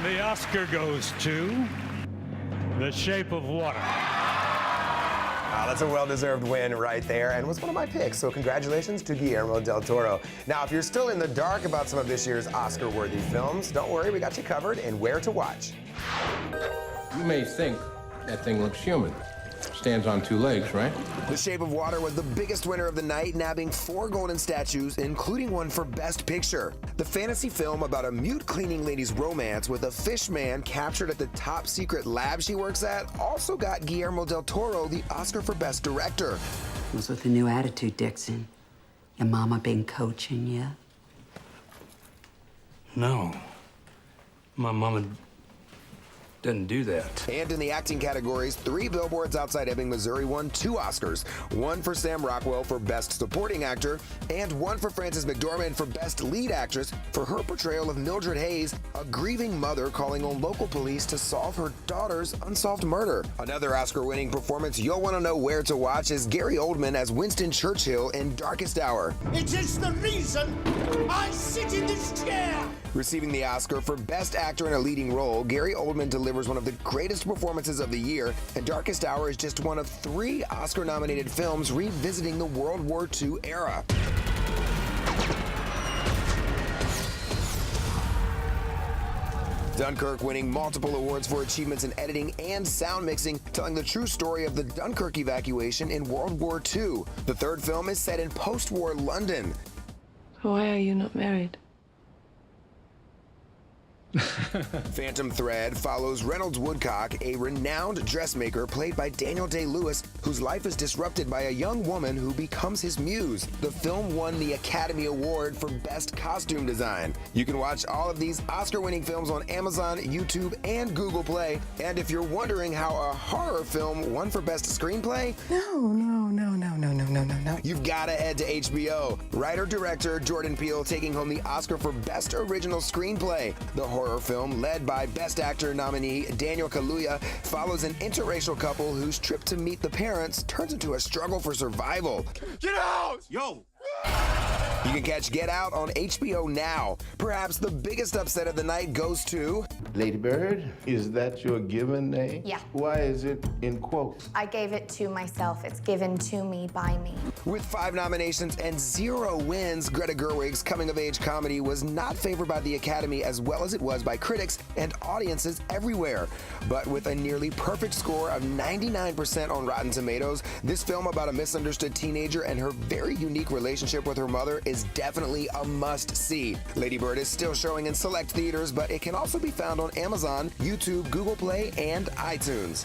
The Oscar goes to The Shape of Water. That's a well-deserved win right there, and was one of my picks, so congratulations to Guillermo del Toro. Now, if you're still in the dark about some of this year's Oscar-worthy films, don't worry, we got you covered in Where to Watch. You may think that thing looks human. Stands on two legs, right? The Shape of Water was the biggest winner of the night, nabbing 4 golden statues, including one for Best Picture. The fantasy film about a mute cleaning lady's romance with a fish man captured at the top secret lab she works at also got Guillermo del Toro the Oscar for Best Director. What's with the new attitude, Dixon? Your mama been coaching you? No. My mama doesn't do that. And in the acting categories, 3 Billboards Outside Ebbing, Missouri won 2 Oscars. One for Sam Rockwell for Best Supporting Actor, and one for Frances McDormand for Best Lead Actress for her portrayal of Mildred Hayes, a grieving mother calling on local police to solve her daughter's unsolved murder. Another Oscar-winning performance you'll want to know where to watch is Gary Oldman as Winston Churchill in Darkest Hour. It is the reason I sit in this chair. Receiving the Oscar for Best Actor in a Leading Role, Gary Oldman delivers one of the greatest performances of the year, and Darkest Hour is just one of 3 Oscar-nominated films revisiting the World War II era. Dunkirk winning multiple awards for achievements in editing and sound mixing, telling the true story of the Dunkirk evacuation in World War II. The third film is set in post-war London. Why are you not married? Phantom Thread follows Reynolds Woodcock, a renowned dressmaker played by Daniel Day-Lewis, whose life is disrupted by a young woman who becomes his muse. The film won the Academy Award for Best Costume Design. You can watch all of these Oscar-winning films on Amazon, YouTube, and Google Play. And if you're wondering how a horror film won for Best Screenplay, no, you've got to head to HBO. Writer-director Jordan Peele taking home the Oscar for Best Original Screenplay. The horror film, led by Best Actor nominee Daniel Kaluuya, follows an interracial couple whose trip to meet the parents turns into a struggle for survival. Get out! Yo! You can catch Get Out on HBO now. Perhaps the biggest upset of the night goes to... Lady Bird, is that your given name? Yeah. Why is it in quotes? I gave it to myself. It's given to me by me. With 5 nominations and 0 wins, Greta Gerwig's coming-of-age comedy was not favored by the Academy as well as it was by critics and audiences everywhere. But with a nearly perfect score of 99% on Rotten Tomatoes, this film about a misunderstood teenager and her very unique relationship with her mother is definitely a must-see. Lady Bird is still showing in select theaters, but it can also be found on Amazon, YouTube, Google Play, and iTunes.